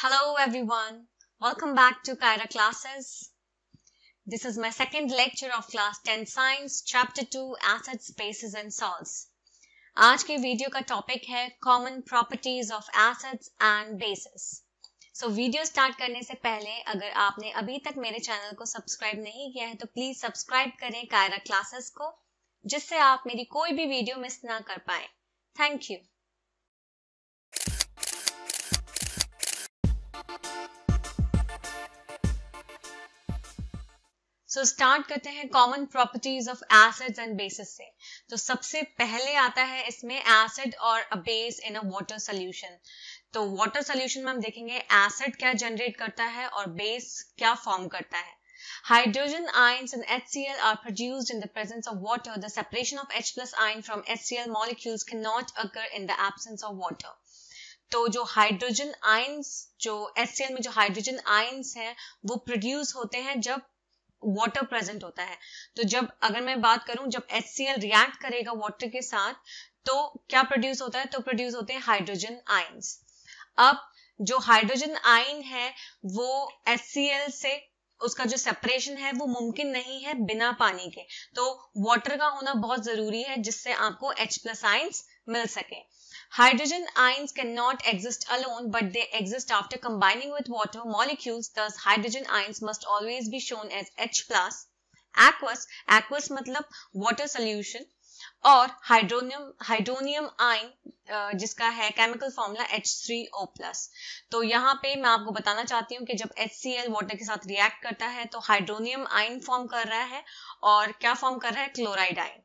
Hello everyone, welcome back to Kyra classes. This is my second lecture of class 10 science chapter 2 acids, bases and salts. आज के video का topic है common properties of acids and bases. So video start करने से पहले अगर आपने अभी तक मेरे चैनल को सब्सक्राइब नहीं किया है तो प्लीज सब्सक्राइब करें कायरा क्लासेस को, जिससे आप मेरी कोई भी वीडियो मिस ना कर पाए. Thank you. सो स्टार्ट करते हैं common properties of acids and bases से. तो सबसे पहले आता है इसमें एसिड और a base in a water solution. तो वाटर सॉल्यूशन में हम देखेंगे एसिड क्या जनरेट करता है और बेस क्या फॉर्म करता है. Hydrogen ions in HCl are produced in the presence of water. The separation of H plus ion from HCl molecules cannot occur in the absence of water. तो जो hydrogen ions, जो HCl में जो hydrogen ions हैं वो produce होते हैं जब वाटर प्रेजेंट होता है. तो जब अगर मैं बात करूं जब HCl रिएक्ट करेगा वाटर के साथ तो क्या प्रोड्यूस होता है, तो प्रोड्यूस होते हैं हाइड्रोजन आयंस. अब जो हाइड्रोजन आयन है वो HCl से उसका जो सेपरेशन है वो मुमकिन नहीं है बिना पानी के. तो वाटर का होना बहुत जरूरी है जिससे आपको H प्लस आयंस मिल सके. Hydrogen ions cannot exist alone, but they exist after combining with water molecules. Thus, hydrogen ions must always be shown as H plus. Aqueous मतलब water solution. और हाइड्रोनियम आयन जिसका है chemical formula H3O+. तो यहाँ पे मैं आपको बताना चाहती हूँ कि जब HCl वाटर के साथ रिएक्ट करता है तो हाइड्रोनियम आयन फॉर्म कर रहा है और क्या फॉर्म कर रहा है, क्लोराइड आयन.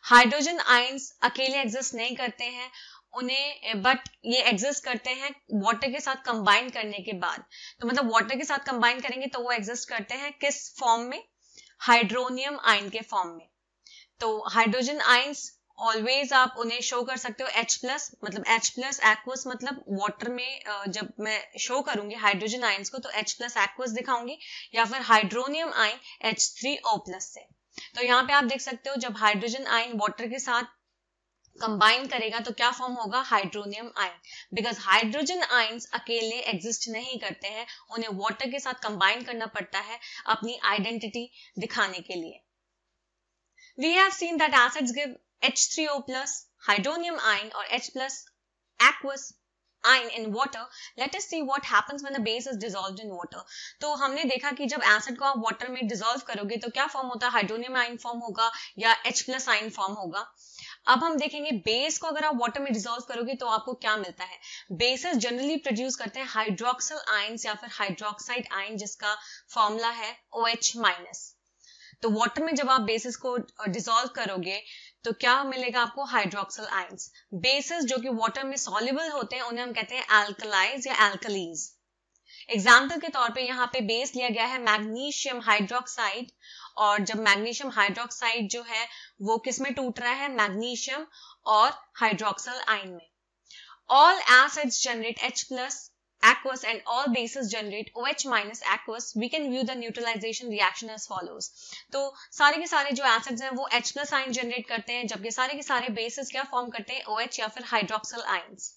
हाइड्रोजन आयंस अकेले एग्जिस्ट नहीं करते हैं उन्हें, बट ये एग्जिस्ट करते हैं वाटर के साथ कंबाइन करने के बाद. तो मतलब वाटर के साथ कंबाइन करेंगे तो वो एग्जिस्ट करते हैं किस फॉर्म में, हाइड्रोनियम आयन के फॉर्म में. तो हाइड्रोजन आयंस ऑलवेज आप उन्हें शो कर सकते हो H प्लस, मतलब H प्लस एक्वस मतलब वाटर में जब मैं शो करूंगी हाइड्रोजन आयंस को तो H प्लस एक्वस दिखाऊंगी, या फिर हाइड्रोनियम आयन H3O+ से. तो यहाँ पे आप देख सकते हो जब हाइड्रोजन आयन वाटर के साथ कंबाइन करेगा तो क्या फॉर्म होगा, hydronium ion. Because hydrogen ions अकेले एग्जिस्ट नहीं करते हैं, उन्हें वाटर के साथ कंबाइन करना पड़ता है अपनी आइडेंटिटी दिखाने के लिए. We have seen that acids give H3O+, hydronium ion or H plus aqueous ion in water. Let us see what happens when a base is dissolved in water. तो हमने देखा कि जब एसिड को आप वाटर में डिसॉल्व करोगे तो क्या फॉर्म होता है, हाइड्रोनियम आयन फॉर्म होगा या H प्लस आयन फॉर्म होगा. अब हम देखेंगे बेस को अगर आप वाटर में डिसॉल्व करोगे तो आपको क्या मिलता है. बेसेस जनरली प्रोड्यूस करते हैं हाइड्रोक्सिल आयंस या फिर हाइड्रोक्साइड आयन जिसका फॉर्मूला है OH-. तो वाटर में जब आप बेसिस को डिसॉल्व करोगे तो क्या मिलेगा आपको, हाइड्रोक्सिल आयंस. बेसिस जो कि वाटर में सॉल्युबल होते हैं उन्हें हम कहते हैं अल्कलाइज या अल्कलीज. एग्जाम्पल के तौर पे यहाँ पे बेस लिया गया है मैग्नीशियम हाइड्रोक्साइड, और जब मैग्नीशियम हाइड्रोक्साइड जो है वो किस में टूट रहा है, मैग्नीशियम और हाइड्रोक्सिल आयन में. All acids generate H plus aqueous and all bases generate OH- aqueous. We can view the neutralization reaction as follows. तो सारे के सारे जो एसिड्स हैं वो H plus आयन जनरेट करते हैं, जबकि सारे के सारे बेसिस क्या फॉर्म करते हैं, OH या फिर हाइड्रोक्सिल आयंस.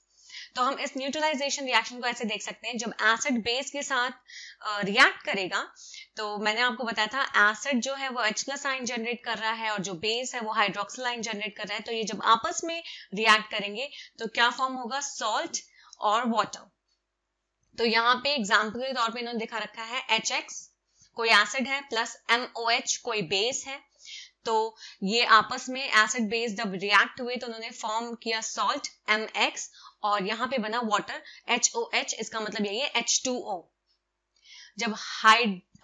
तो हम इस न्यूट्रलाइजेशन रिएक्शन को ऐसे देख सकते हैं, जब एसिड बेस के साथ रिएक्ट करेगा तो मैंने आपको बताया था एसिड जो है वो H plus आयन जनरेट कर रहा है और जो बेस है वो हाइड्रोक्सिल आयन जनरेट कर रहा है. तो ये जब आपस में रिएक्ट करेंगे तो क्या फॉर्म होगा, सॉल्ट और वाटर. तो यहाँ पे एग्जाम्पल के तौर पे इन्होंने दिखा रखा है HX कोई एसिड है प्लस MOH कोई बेस है. तो ये आपस में एसिड बेस जब रिएक्ट हुए तो उन्होंने फॉर्म किया सॉल्ट MX और यहाँ पे बना वाटर HOH. इसका मतलब यही है H2O. जब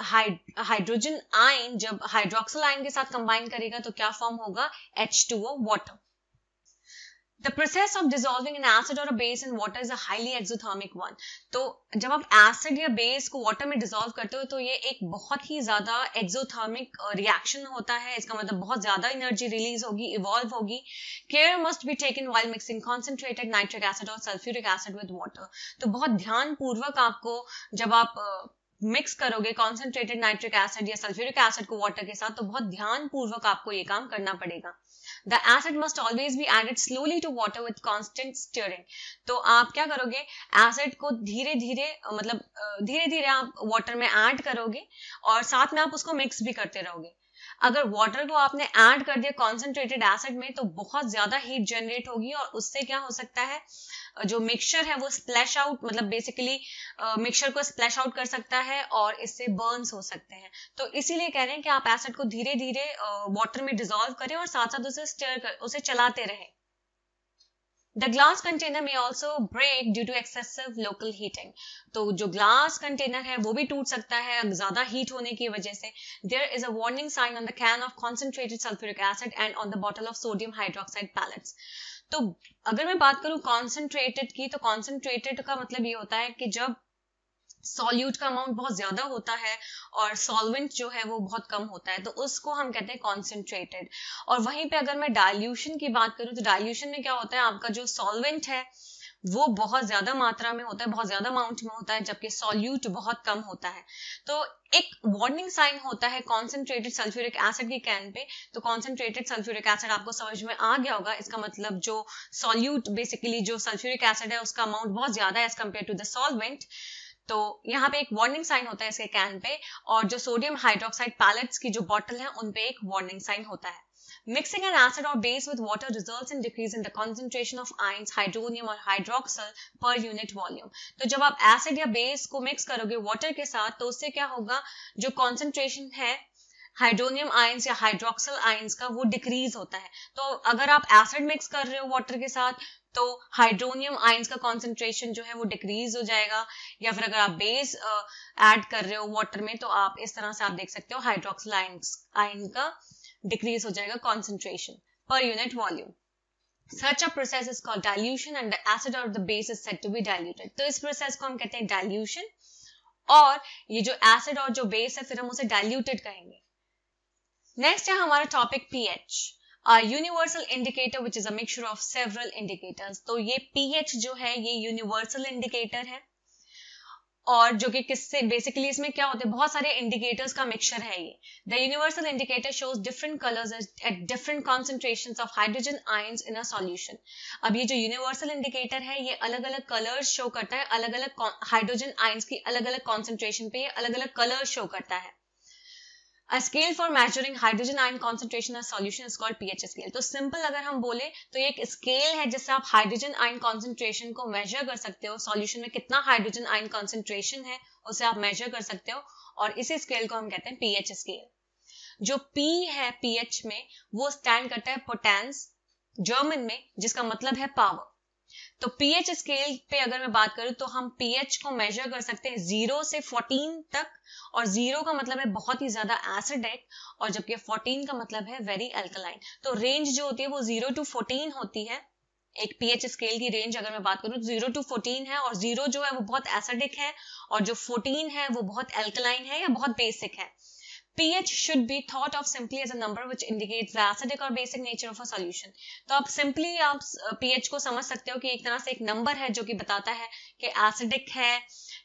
हाइड्रोजन आयन जब हाइड्रोक्सिल आयन के साथ कंबाइन करेगा तो क्या फॉर्म होगा, H2O water. The process of dissolving an acid or a base in water is a highly exothermic one. तो जब आप एसिड या बेस को वाटर में डिसॉल्व करते हो तो ये एक बहुत ही ज्यादा एक्सोथर्मिक रिएक्शन होता है. इसका मतलब बहुत ज्यादा एनर्जी रिलीज होगी, इवॉल्व होगी. Care must be taken while mixing concentrated nitric acid और सल्फ्यूरिक एसिड विद वाटर. तो बहुत ध्यान पूर्वक आपको जब आप मिक्स करोगे कॉन्सेंट्रेटेड नाइट्रिक एसिड या सल्फ्यूरिक एसिड को वाटर के साथ तो बहुत ध्यान पूर्वक आपको ये काम करना पड़ेगा. The acid must always be added slowly to water with constant stirring. तो आप क्या करोगे, एसिड को धीरे धीरे मतलब धीरे धीरे आप वाटर में ऐड करोगे और साथ में आप उसको मिक्स भी करते रहोगे। अगर वाटर को आपने ऐड कर दिया कॉन्सेंट्रेटेड एसिड में तो बहुत ज्यादा हीट जनरेट होगी और उससे क्या हो सकता है, जो मिक्सचर है वो स्प्लैश आउट, मतलब बेसिकली मिक्सचर को स्प्लैश आउट कर सकता है और इससे बर्न्स हो सकते हैं। तो इसीलिए कह रहे हैं कि आप एसिड को धीरे धीरे वाटर में डिसॉल्व करें और साथ साथ उसे स्टिर कर, उसे चलाते रहें। The glass container may also break due to excessive local heating. तो जो ग्लास कंटेनर है वो भी टूट सकता है ज्यादा हीट होने की वजह से। There is a warning sign on the can of concentrated sulfuric acid and on the bottle of sodium hydroxide pellets. तो अगर मैं बात करूं कॉन्सेंट्रेटेड की, तो कॉन्सेंट्रेटेड का मतलब ये होता है कि जब सॉल्यूट का अमाउंट बहुत ज्यादा होता है और सॉल्वेंट जो है वो बहुत कम होता है, तो उसको हम कहते हैं कॉन्सेंट्रेटेड। और वहीं पे अगर मैं डाइल्यूशन की बात करूं तो डाइल्यूशन में क्या होता है, आपका जो सॉल्वेंट है वो बहुत ज्यादा मात्रा में होता है, बहुत ज्यादा अमाउंट में होता है, जबकि सॉल्यूट बहुत कम होता है। तो एक वार्निंग साइन होता है कॉन्सेंट्रेटेड सल्फ्यूरिक एसिड की कैन पे। तो कॉन्सेंट्रेटेड सल्फ्यूरिक एसिड आपको समझ में आ गया होगा, इसका मतलब जो सॉल्यूट बेसिकली जो सल्फ्यूरिक एसिड है उसका अमाउंट बहुत ज्यादा है as compare to the solvent. तो यहाँ पे एक वार्निंग साइन होता है इसके कैन पे, और जो सोडियम हाइड्रोक्साइड पैलेट्स की जो बॉटल है उन पे एक वार्निंग साइन होता है। Mixing an acid or base with water results in decrease in the concentration of ions, hydronium और hydroxyl per unit volume. तो जब आप एसिड या बेस को मिक्स करोगे वाटर के साथ तो उससे क्या होगा, जो कॉन्सेंट्रेशन है हाइड्रोनियम आयंस या हाइड्रोक्सिल आयंस का वो डिक्रीज होता है। तो अगर आप एसिड मिक्स कर रहे हो वाटर के साथ तो हाइड्रोनियम आयंस का कॉन्सेंट्रेशन जो है वो डिक्रीज हो जाएगा, या फिर अगर आप बेस ऐड कर रहे हो वाटर में तो आप इस तरह से आप देख सकते हो हाइड्रोक्सिल आयन का डिक्रीज हो जाएगा concentration per unit volume. Such a process is called dilution and the acid or the base is said to be diluted. तो इस प्रोसेस को हम कहते हैं dilution, और ये जो एसिड और जो बेस है फिर हम उसे diluted कहेंगे। नेक्स्ट है हमारा topic pH, a universal indicator which is a mixture of several indicators. तो ये pH जो है ये यूनिवर्सल इंडिकेटर है, और जो कि किससे बेसिकली इसमें क्या होते हैं, बहुत सारे इंडिकेटर्स का मिक्सचर है ये। The universal indicator shows different colours at different concentrations of hydrogen ions in a solution. अब ये जो यूनिवर्सल इंडिकेटर है ये अलग अलग कलर्स शो करता है, अलग अलग हाइड्रोजन आयंस की अलग अलग कॉन्सेंट्रेशन पे ये अलग अलग कलर शो करता है। A scale for measuring hydrogen ion concentration in a solution is called pH scale. तो सिंपल अगर हम बोले तो ये एक स्केल है जिससे आप हाइड्रोजन आयन कॉन्सेंट्रेशन को मेजर कर सकते हो, सॉल्यूशन में कितना हाइड्रोजन आयन कॉन्सेंट्रेशन है उसे आप मेजर कर सकते हो, और इसी स्केल को हम कहते हैं pH स्केल। जो P है pH में वो स्टैंड करता है पोटेंस जर्मन में, जिसका मतलब है पावर। तो pH स्केल पे अगर मैं बात करूं तो हम pH को मेजर कर सकते हैं 0 से 14 तक, और 0 का मतलब है बहुत ही ज्यादा एसिडिक और जबकि 14 का मतलब है वेरी अल्कलाइन। तो रेंज जो होती है वो 0 to 14 होती है। एक pH स्केल की रेंज अगर मैं बात करूं तो 0 to 14 है, और 0 जो है वो बहुत एसिडिक है और जो 14 है वो बहुत अल्कलाइन है या बहुत बेसिक है। pH should be thought of simply as a number which indicates the acidic or basic nature of a solution. तो आप सिंपली आप pH को समझ सकते हो कि एक तरह से एक नंबर है जो कि बताता है कि एसिडिक है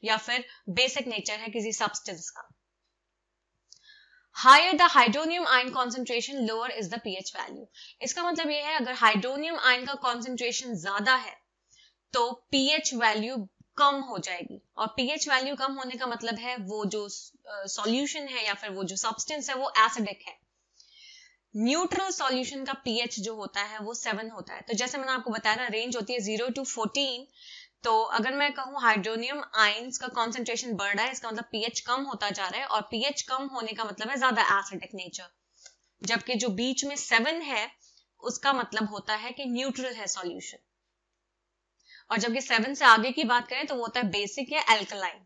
या फिर बेसिक नेचर है किसी सब्सटेंस का। Higher the hydronium ion concentration, lower is the pH value. इसका मतलब ये है अगर हाइड्रोनियम आयन का कॉन्सेंट्रेशन ज्यादा है तो pH वैल्यू कम हो जाएगी, और pH वैल्यू कम होने का मतलब है वो जो सॉल्यूशन है या फिर वो जो सब्सटेंस है वो एसिडिक है। न्यूट्रल सॉल्यूशन का pH जो होता है वो 7 होता है। तो जैसे मैंने आपको बताया ना रेंज होती है 0 to 14, तो अगर मैं कहूँ हाइड्रोनियम आयंस का कॉन्सेंट्रेशन बढ़ रहा है इसका मतलब pH कम होता जा रहा है, और pH कम होने का मतलब है ज्यादा एसिडिक नेचर, जबकि जो बीच में 7 है उसका मतलब होता है कि न्यूट्रल है सॉल्यूशन, और जबकि 7 से आगे की बात करें तो वो होता है बेसिक या alkaline.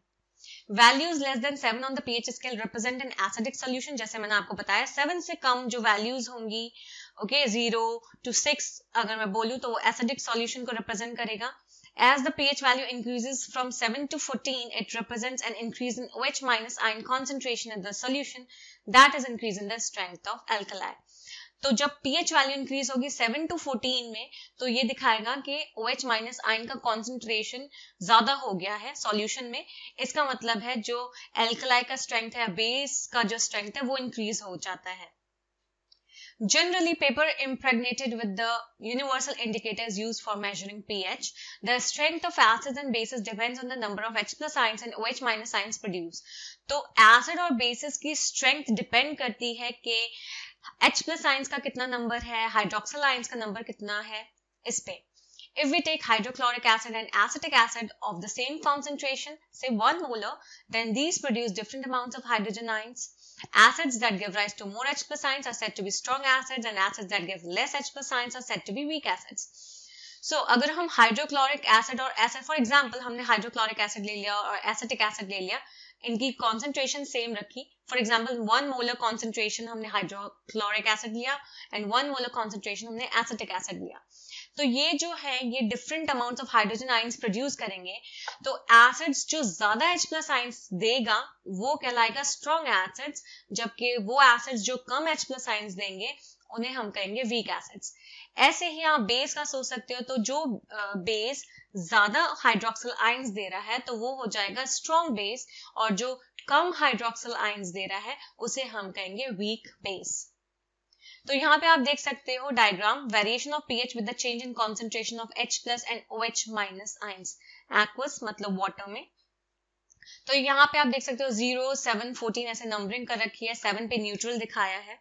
Values less than 7 on the pH scale represent an acidic solution. जैसे मैंने आपको बताया 7 से कम जो वैल्यूज होंगी, ओके 0 to 6 अगर मैं बोलूं तो वो एसिडिक सॉल्यूशन को रिप्रेजेंट करेगा। As the pH value increases from 7 to 14, it represents an increase in OH minus ion concentration in the solution, that is increase in the strength of alkali. तो जब pH value increase होगी 7 to 14 में तो ये दिखाएगा कि OH minus ion का concentration ज्यादा हो गया है सॉल्यूशन में। इसका मतलब है जो एल्कलाई का स्ट्रेंथ है, बेस का जो स्ट्रेंथ है वो इंक्रीज हो जाता है। Generally, paper impregnated with the universal indicators used for measuring pH. The strength of acids and bases depends on the number of H plus ions and OH minus ions produced. तो acid और bases की strength depend करती है कि H plus ions का कितना number है, hydroxyl ions का number कितना है, इस पे. If we take hydrochloric acid and acetic acid of the same concentration, say 1 molar, then these produce different amounts of hydrogen ions. Acids that give rise to more H plus ions are said to be strong acids and acids that give less H plus ions are said to be weak acids. So, अगर हम hydrochloric acid और acid, for example, हमने hydrochloric acid ले लिया और acetic acid ले लिया, इनकी concentration same रखी. For example, 1 molar concentration हमने hydrochloric acid लिया and 1 molar concentration हमने acetic acid लिया. तो ये जो है ये different amounts of hydrogen ions produce करेंगे. तो एसिड्स जो ज्यादा H प्लस आयंस देगा वो कहलाएगा स्ट्रॉन्ग एसिड्स, जबकि वो एसिड्स जो कम H प्लस आयंस देंगे उन्हें हम कहेंगे वीक एसिड्स. ऐसे ही आप बेस का सोच सकते हो. तो जो बेस ज्यादा हाइड्रोक्सिल आयंस दे रहा है तो वो हो जाएगा स्ट्रॉन्ग बेस, और जो कम हाइड्रोक्सिल आयंस दे रहा है उसे हम कहेंगे वीक बेस. तो यहाँ पे आप देख सकते हो diagram, variation of pH with the change in concentration of H plus and OH minus ions. Aqueous मतलब वाटर में. तो यहाँ पे आप देख सकते हो 0, 7, 14 ऐसे नंबरिंग कर रखी है. 7 पे न्यूट्रल दिखाया है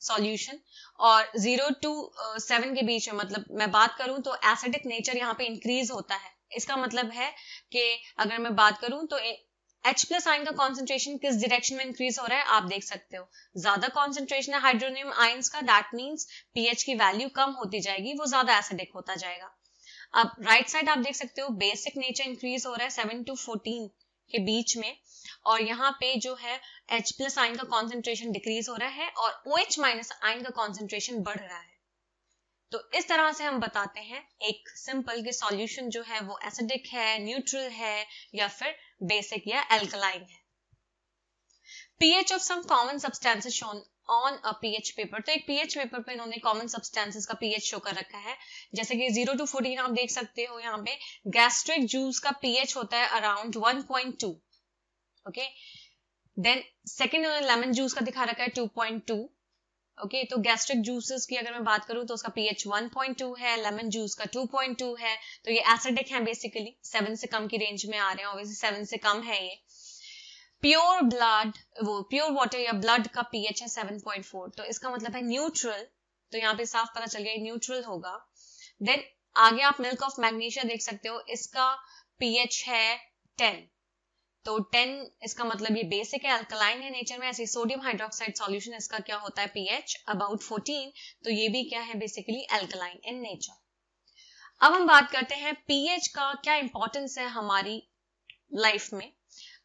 सॉल्यूशन, और 0 to 7 के बीच में, मतलब मैं बात करूं तो एसिडिक नेचर यहाँ पे इंक्रीज होता है. इसका मतलब है कि अगर मैं बात करूं तो H प्लस आयन का कॉन्सेंट्रेशन किस डायरेक्शन में इंक्रीज हो रहा है आप देख सकते हो. ज्यादा कॉन्सेंट्रेशन है हाइड्रोनियम आयंस का, दैट मींस पीएच की वैल्यू कम होती जाएगी, वो ज्यादा एसिडिक होता जाएगा. अब राइट साइड आप देख सकते हो बेसिक नेचर इंक्रीज हो रहा है 7 to 14 के बीच में, और यहाँ पे जो है H प्लस आयन का कॉन्सेंट्रेशन डिक्रीज हो रहा है और OH माइनस आयन का कॉन्सेंट्रेशन बढ़ रहा है. तो इस तरह से हम बताते हैं एक सिंपल कि सॉल्यूशन जो है वो एसिडिक है, न्यूट्रल है या फिर बेसिक या एल्कलाइन है. pH of some common substances shown on a pH paper. तो एक pH पेपर पे इन्होंने common substances का pH शो कर रखा है. जैसे कि 0 to 14 आप देख सकते हो. यहाँ पे गैस्ट्रिक जूस का pH होता है around 1.2. Okay, then second lemon juice का दिखा रखा है 2.2. ओके, तो गैस्ट्रिक जूसेस की अगर मैं बात करूं तो उसका pH 1.2 है, लेमन जूस का 2.2 है. तो ये एसिडिक है बेसिकली, 7 से कम की रेंज में आ रहे हैं. ऑब्वियसली 7 से कम है ये. प्योर ब्लड, वो प्योर वाटर या ब्लड का pH है 7.4. तो इसका मतलब है न्यूट्रल. तो यहाँ पे साफ पता चल गया न्यूट्रल होगा. देन आगे आप मिल्क ऑफ मैग्नीशिया देख सकते हो, इसका pH है 10. तो 10 इसका मतलब ये बेसिक है, अल्कलाइन है नेचर में. ऐसे सोडियम हाइड्रोक्साइड सॉल्यूशन इसका क्या होता है pH अबाउट 14. तो ये भी क्या है बेसिकली एल्कलाइन इन नेचर. अब हम बात करते हैं pH का क्या इंपॉर्टेंस है हमारी लाइफ में.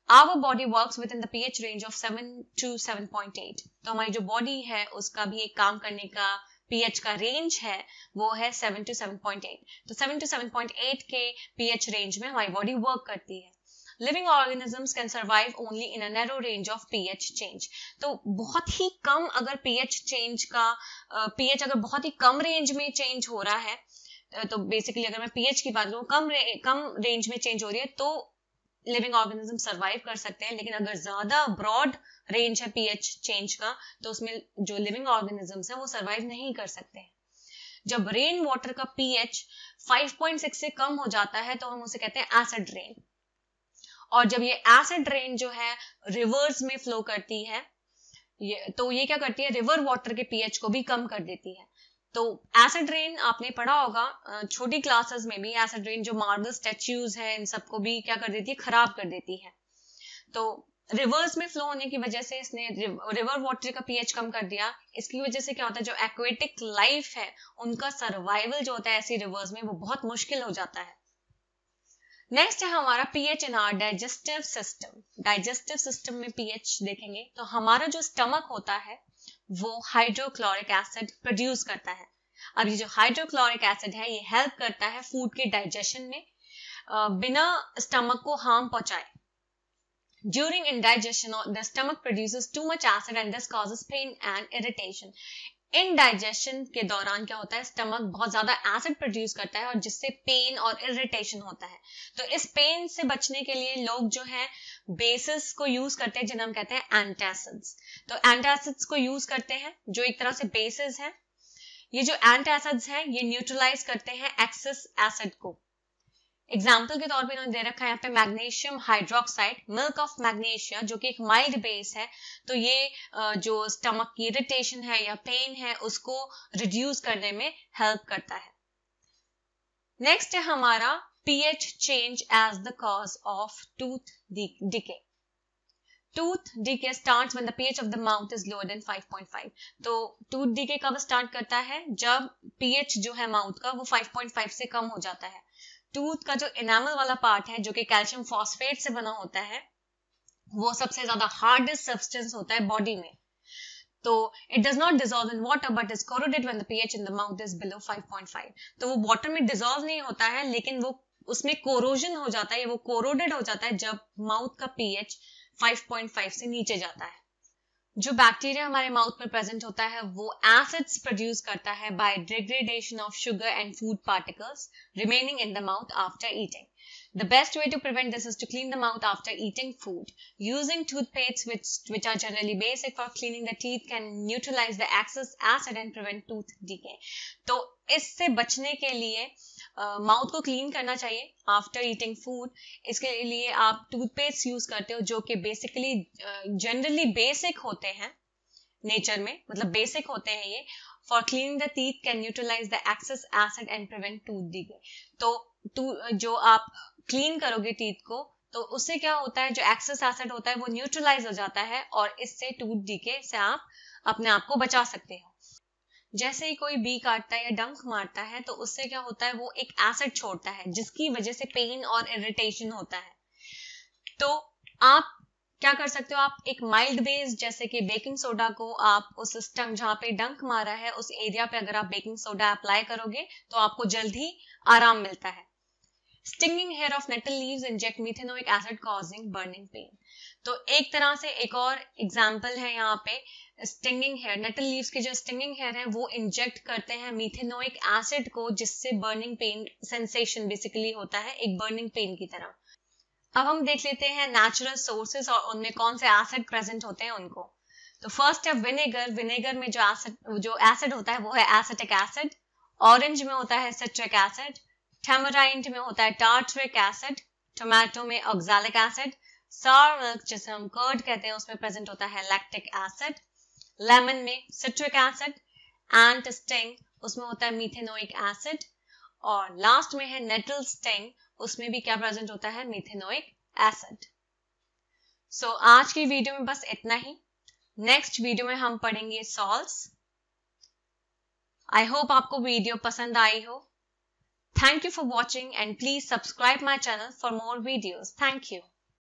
Our body works within the pH range of 7 to 7.8. तो हमारी जो बॉडी है उसका भी एक काम करने का pH का रेंज है वो है 7 to 7.8. तो 7 to 7.8 के pH रेंज में हमारी बॉडी वर्क करती है. Living organisms can survive only in a narrow range of pH change. तो बहुत ही कम अगर pH चेंज का pH अगर बहुत ही कम रेंज में चेंज हो रहा है, तो बेसिकली अगर मैं pH की बात करूँ कम रेंज में चेंज हो रही है तो लिविंग ऑर्गेनिज्म सर्वाइव कर सकते हैं. लेकिन अगर ज्यादा ब्रॉड रेंज है pH चेंज का तो उसमें जो लिविंग ऑर्गेनिजम्स है वो सर्वाइव नहीं कर सकते हैं. जब रेन वाटर का pH 5.6 से कम हो जाता है तो हम उसे कहते हैं एसिड रेन. और जब ये एसिड रेन जो है रिवर्स में फ्लो करती है, तो ये क्या करती है, रिवर वाटर के pH को भी कम कर देती है. तो एसिड रेन आपने पढ़ा होगा छोटी क्लासेस में भी. एसिड रेन जो मार्बल स्टैच्यूज है इन सबको भी क्या कर देती है, खराब कर देती है. तो रिवर्स में फ्लो होने की वजह से इसने रिवर वाटर का pH कम कर दिया. इसकी वजह से क्या होता है, जो एक्वेटिक लाइफ है उनका सर्वाइवल जो होता है ऐसी रिवर्स में वो बहुत मुश्किल हो जाता है. नेक्स्ट है हमारा pH in our digestive system. Digestive system में pH देखेंगे तो हमारा जो स्टमक होता है वो हाइड्रोक्लोरिक एसिड प्रोड्यूस करता है. अब ये जो हाइड्रोक्लोरिक एसिड है ये हेल्प करता है फूड के डाइजेशन में बिना स्टमक को हार्म पहुंचाए. During indigestion, the stomach produces too much acid and this causes pain and irritation. Indigestion के दौरान क्या होता है, स्टमक बहुत ज्यादा एसिड प्रोड्यूस करता है और जिससे पेन और इरिटेशन होता है। तो इस पेन से बचने के लिए लोग जो है बेसिस को यूज करते हैं जिन्हें हम कहते हैं एंटासिड्स। तो एंटासिड्स को यूज करते हैं जो एक तरह से बेसिस है। ये जो एंटासिड्स हैं ये न्यूट्रलाइज करते हैं एक्सेस एसिड को। एग्जाम्पल के तौर पे इन्होंने दे रखा है यहाँ पे magnesium hydroxide, milk of magnesia, जो कि एक माइल्ड बेस है। तो ये जो स्टमक की इरिटेशन है या पेन है उसको रिड्यूस करने में हेल्प करता है। नेक्स्ट है हमारा pH change as the cause of tooth decay. Tooth decay starts when the pH of the mouth is lower than 5.5। तो टूथ डीके कब स्टार्ट करता है, जब pH जो है माउथ का वो 5.5 से कम हो जाता है। टूथ का जो एनामल वाला पार्ट है जो कि कैल्शियम फॉस्फेट से बना होता है, वो सबसे ज्यादा हार्डेस्ट सब्सटेंस होता है बॉडी में। तो it does not dissolve in water but is corroded when the pH in the mouth is below 5.5। तो वो वाटर में डिसॉल्व नहीं होता है लेकिन वो उसमें कोरोजन हो जाता है, वो कोरोडेड हो जाता है जब माउथ का pH 5.5 से नीचे जाता है। जो बैक्टीरिया हमारे माउथ में प्रेजेंट होता है वो एसिड्स प्रोड्यूस करता है by degradation of sugar and food particles remaining in the mouth after eating. The best way to prevent this is to clean the mouth after eating food. Using toothpastes which are generally basic for cleaning the teeth can neutralize the excess acid and prevent tooth decay. तो इससे बचने के लिए mouth को clean करना चाहिए after eating food. इसके लिए आप टूथपेस्ट यूज करते हो जो कि बेसिकली जनरली बेसिक होते हैं नेचर में, मतलब बेसिक होते हैं ये। For cleaning the teeth can neutralise the excess acid and prevent tooth decay. तो जो आप क्लीन करोगे टीथ को तो उससे क्या होता है, जो एक्सेस एसिड होता है वो न्यूट्रलाइज हो जाता है और इससे टूथ डीके से आप अपने आप को बचा सकते हो। जैसे ही कोई बी काटता है या डंक मारता है तो उससे क्या होता है, वो एक एसिड छोड़ता है जिसकी वजह से पेन और इरिटेशन होता है। तो आप क्या कर सकते हो, आप एक माइल्ड बेस जैसे कि बेकिंग सोडा को आप उस स्टंग जहां पे डंक मारा है उस एरिया पे अगर आप बेकिंग सोडा अप्लाई करोगे तो आपको जल्द ही आराम मिलता है। Stinging hair of nettle leaves inject methanoic acid causing burning pain. तो एक तरह से एक और एग्जाम्पल है यहाँ पे स्टिंगिंग हेयर। नेटल लीव्स के जो स्टिंगिंग हेयर है वो इंजेक्ट करते हैं मीथेनोइक एसिड को जिससे बर्निंग पेन सेंसेशन बेसिकली होता है, एक बर्निंग पेन की तरह। अब हम देख लेते हैं नेचुरल सोर्सेज और उनमें कौन से एसिड प्रेजेंट होते हैं उनको। तो फर्स्ट है विनेगर। विनेगर में जो एसिड होता है वो है एसिटिक एसिड। ऑरेंज में होता है सिट्रिक एसिड। टैमराइंड में होता है टार्टरिक एसिड। टोमेटो में ऑक्सैलिक एसिड। सावर मिल्क जिसे हम कर्ड कहते हैं उसमें प्रेजेंट होता है लैक्टिक एसिड। लेमन में सिट्रिक एसिड। एंट स्टिंग उसमें होता है मीथेनोइक एसिड। और लास्ट में है नेटल स्टिंग, उसमें भी क्या प्रेजेंट होता है, मीथेनोइक एसिड। सो आज की वीडियो में बस इतना ही। नेक्स्ट वीडियो में हम पढ़ेंगे सॉल्ट्स। आई होप आपको वीडियो पसंद आई हो। Thank you for watching and please subscribe my channel for more videos. Thank you.